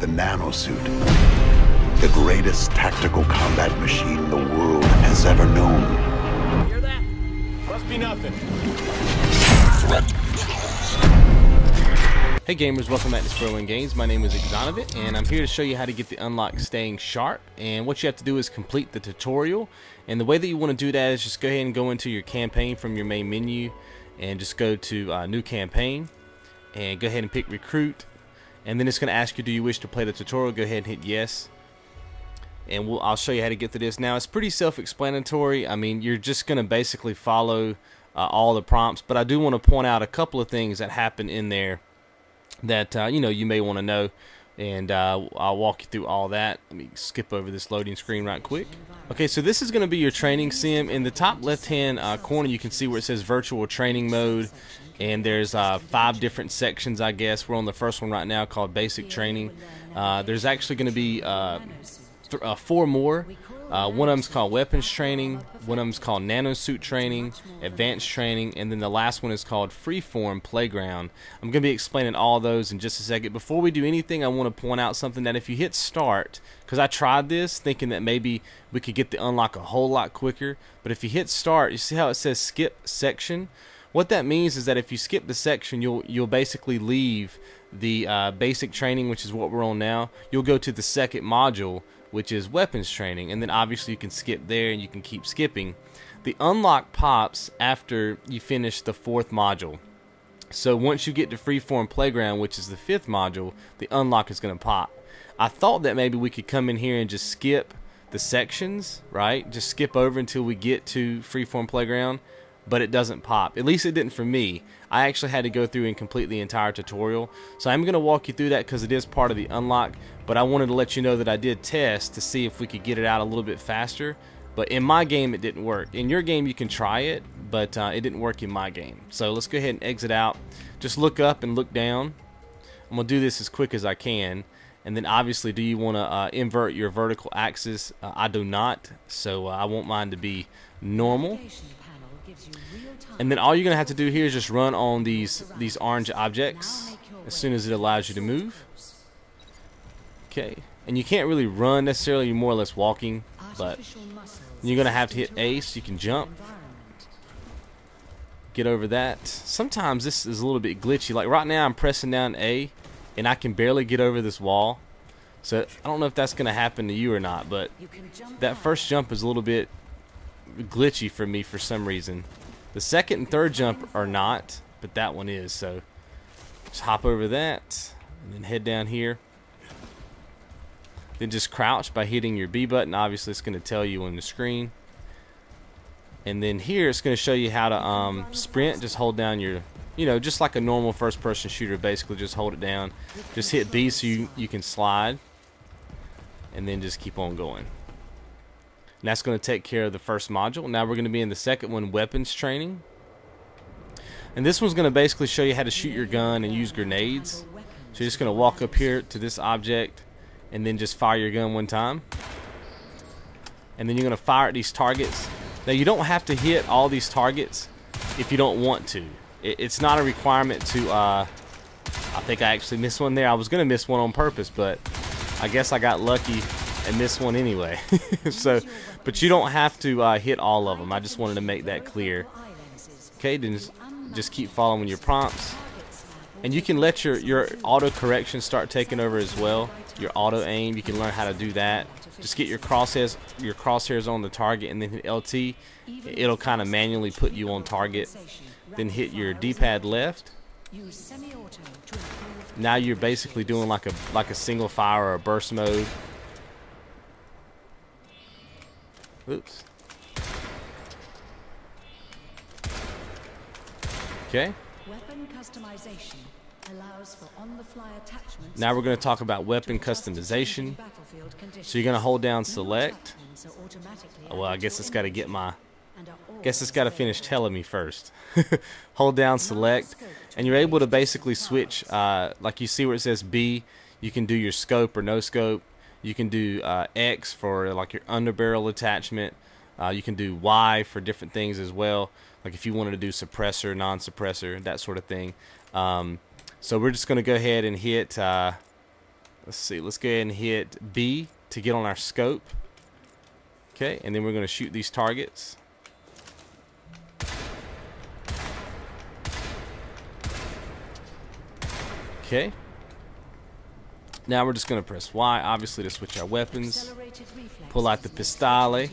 the nanosuit, the greatest tactical combat machine the world has ever known. Hear that? Must be nothing. Hey gamers, welcome back to Square Games. My name is XONEVANT, and I'm here to show you how to get the unlock Staying Sharp. And what you have to do is complete the tutorial. And the way that you want to do that is just go ahead and go into your campaign from your main menu, and just go to New Campaign, and go ahead and pick Recruit. And then it's going to ask you, do you wish to play the tutorial? Go ahead and hit yes. And I'll show you how to get to this. Now, it's pretty self-explanatory. I mean, you're just going to basically follow all the prompts. But I do want to point out a couple of things that happen in there that you may want to know, and I'll walk you through all that. Let me skip over this loading screen right quick. Okay, so this is going to be your training sim. In the top left hand corner, you can see where it says virtual training mode, and there's 5 different sections, I guess. We're on the first one right now called basic training. There's actually going to be 4 more. One of them's called weapons training, one of them's called nanosuit training, advanced training, and then the last one is called freeform playground. I'm going to be explaining all those in just a second. Before we do anything, I want to point out something, that if you hit start, because I tried this thinking that maybe we could get the unlock a whole lot quicker, but if you hit start, you see how it says skip section? What that means is that if you skip the section, you'll basically leave the basic training, which is what we're on now. You'll go to the second module, which is weapons training, and then obviously you can skip there and you can keep skipping. The unlock pops after you finish the 4th module. So once you get to freeform playground, which is the 5th module, the unlock is going to pop. I thought that maybe we could come in here and just skip the sections, right? Just skip over until we get to freeform playground, but it doesn't pop. At least it didn't for me. I actually had to go through and complete the entire tutorial. So I'm going to walk you through that because it is part of the unlock, but I wanted to let you know that I did test to see if we could get it out a little bit faster. But in my game, it didn't work. In your game, you can try it, but it didn't work in my game. So let's go ahead and exit out. Just look up and look down. I'm going to do this as quick as I can. And then obviously, do you want to invert your vertical axis? I do not, so I want mine to be normal. And then all you're going to have to do here is just run on these orange objects as soon as it allows you to move. Okay, and you can't really run necessarily, you're more or less walking, but you're going to have to hit A so you can jump. Get over that. Sometimes this is a little bit glitchy. Like right now I'm pressing down A and I can barely get over this wall. So I don't know if that's going to happen to you or not, but that first jump is a little bit glitchy for me for some reason. The second and third jump are not, but that one is. So just hop over that and then head down here. Then just crouch by hitting your B button. Obviously it's going to tell you on the screen. And then here it's going to show you how to sprint. Just hold down your, just like a normal first person shooter, basically just hold it down. Just hit B so you can slide. And then just keep on going. And that's going to take care of the first module. Now we're going to be in the second one, weapons training. And this one's going to basically show you how to shoot your gun and use grenades. So you're just going to walk up here to this object and then just fire your gun one time. And then you're going to fire at these targets. Now you don't have to hit all these targets if you don't want to. It's not a requirement to, I think I actually missed one there. I was going to miss one on purpose, but I guess I got lucky and missed one anyway. So, but you don't have to hit all of them. I just wanted to make that clear. Okay, then just keep following your prompts, and you can let your auto correction start taking over as well. Your auto aim, you can learn how to do that. Just get your crosshairs on the target, and then hit LT. It'll kind of manually put you on target. Then hit your D-pad left. Now you're basically doing like a single fire or a burst mode. Oops. Okay. Weapon customization allows for on-the-fly attachments. Now we're going to talk about weapon customization. So you're going to hold down select. Well, I guess it's got to get my. Guess it's got to finish telling me first. Hold down select, and you're able to basically switch. Like you see where it says B, you can do your scope or no scope. You can do X for like your underbarrel attachment. You can do Y for different things as well. Like if you wanted to do suppressor, non-suppressor, that sort of thing. So we're just going to go ahead and hit Let's see. Let's go ahead and hit B to get on our scope. Okay, and then we're going to shoot these targets. Okay. Now we're just going to press Y, obviously, to switch our weapons. Pull out the pistole.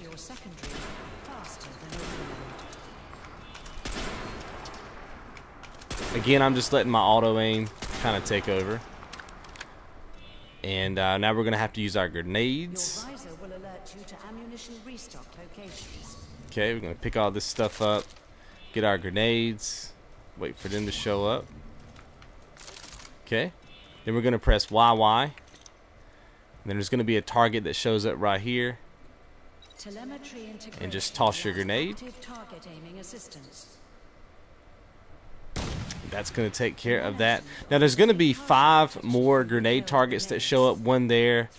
Again, I'm just letting my auto aim kind of take over. And now we're going to have to use our grenades. Okay, we're going to pick all this stuff up, get our grenades, wait for them to show up. Okay, then we're going to press YY. And then there's going to be a target that shows up right here. And just toss your grenade. That's going to take care of that. Now there's going to be 5 more grenade targets that show up. One there,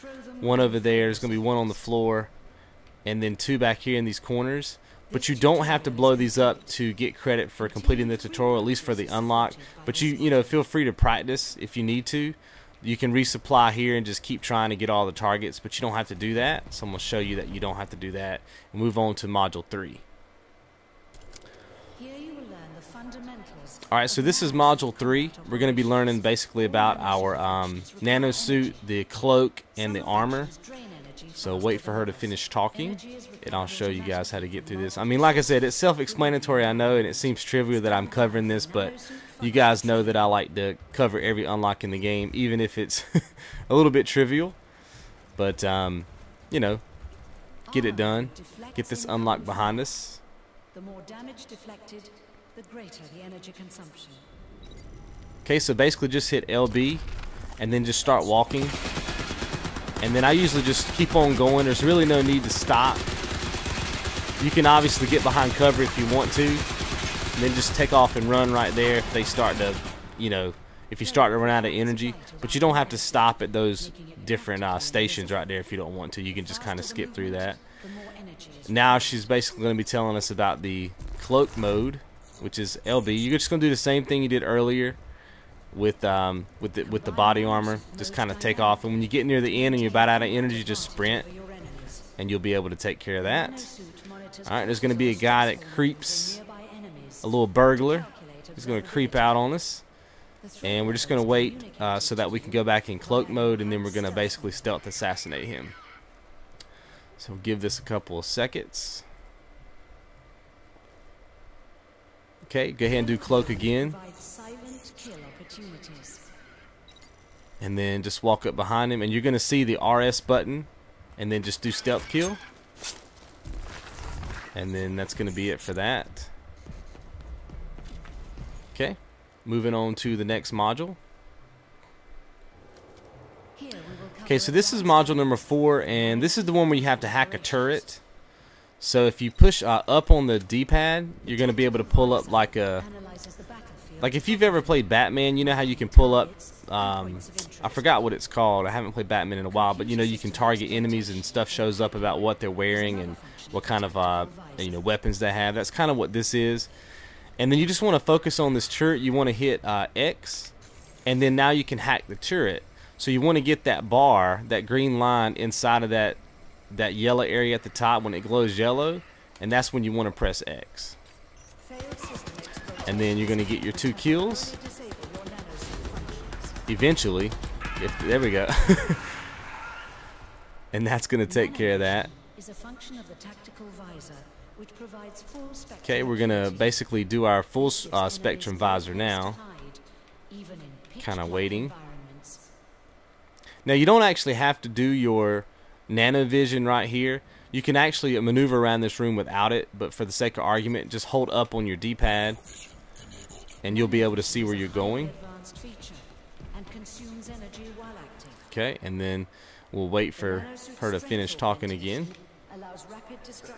one over there. There's going to be one on the floor, and then 2 back here in these corners. But you don't have to blow these up to get credit for completing the tutorial, at least for the unlock. But you know, feel free to practice if you need to. You can resupply here and just keep trying to get all the targets, but you don't have to do that. So I'm going to show you that you don't have to do that. And move on to Module 3. Alright, so this is Module 3. We're going to be learning basically about our nano suit, the cloak, and the armor. So wait for her to finish talking, and I'll show you guys how to get through this. I mean, like I said, it's self-explanatory, I know, and it seems trivial that I'm covering this, but you guys know that I like to cover every unlock in the game, even if it's a little bit trivial. But, you know, get it done. Get this unlock behind us. The more damage deflected, the greater the energy consumption. Okay, so basically just hit LB and then just start walking. And then I usually just keep on going. There's really no need to stop. You can obviously get behind cover if you want to. And then just take off and run right there if they start to, you know, if you start to run out of energy. But you don't have to stop at those different stations right there if you don't want to. You can just kind of skip through that. Now she's basically going to be telling us about the cloak mode, which is LB. You're just going to do the same thing you did earlier with the body armor. Just kind of take off, and when you get near the end and you're about out of energy, just sprint, and you'll be able to take care of that. Alright, there's going to be a guy that creeps, a little burglar. He's going to creep out on us, and we're just going to wait so that we can go back in cloak mode, and then we're going to basically stealth assassinate him. So we'll give this a couple of seconds. Okay, go ahead and do cloak again. And then just walk up behind him, and you're going to see the RS button, and then just do stealth kill. And then that's going to be it for that. Okay, moving on to the next module. Okay, so this is module number 4, and this is the one where you have to hack a turret. So if you push up on the D-pad, you're going to be able to pull up like if you've ever played Batman, you know how you can pull up, I forgot what it's called. I haven't played Batman in a while, but you know, you can target enemies and stuff shows up about what they're wearing and what kind of you know, weapons they have. That's kind of what this is. And then you just want to focus on this turret. You want to hit X, and then now you can hack the turret. So you want to get that bar, that green line inside of that yellow area at the top when it glows yellow, and that's when you want to press X. And then you're going to get your 2 kills. Eventually, there we go. And that's going to take care of that. Okay, we're going to basically do our full spectrum visor now. Kind of waiting. Now you don't actually have to do your nano vision right here. You can actually maneuver around this room without it, but for the sake of argument, just hold up on your D-pad and you'll be able to see where you're going. Okay, and then we'll wait for her to finish talking again.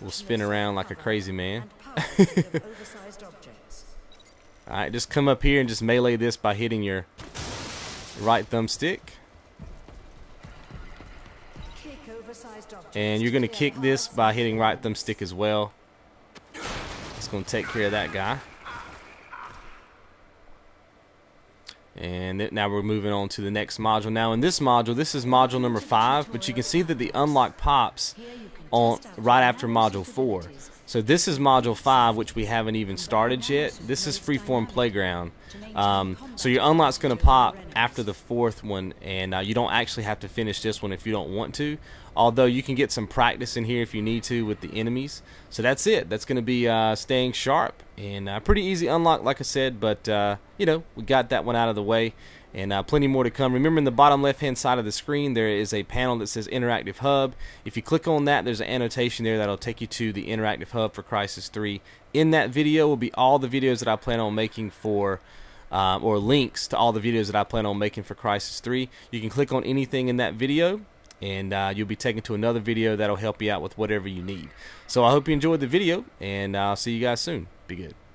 We'll spin around like a crazy man. Alright, just come up here and just melee this by hitting your right thumbstick. And you're going to kick this by hitting right thumbstick as well. It's going to take care of that guy. And now we're moving on to the next module. Now in this module, this is module number 5, but you can see that the unlock pops on right after module 4. So this is module 5, which we haven't even started yet. This is Freeform Playground. So your unlock's going to pop after the 4th one, and you don't actually have to finish this one if you don't want to. Although you can get some practice in here if you need to with the enemies. So that's it. That's going to be staying sharp, and pretty easy unlock, like I said. But you know, we got that one out of the way, and plenty more to come. Remember, in the bottom left-hand side of the screen, there is a panel that says Interactive Hub. If you click on that, there's an annotation there that'll take you to the Interactive Hub for Crysis 3. In that video will be all the videos that I plan on making for, or links to all the videos that I plan on making for Crysis 3. You can click on anything in that video, and you'll be taken to another video that'll help you out with whatever you need. So I hope you enjoyed the video, and I'll see you guys soon. Be good.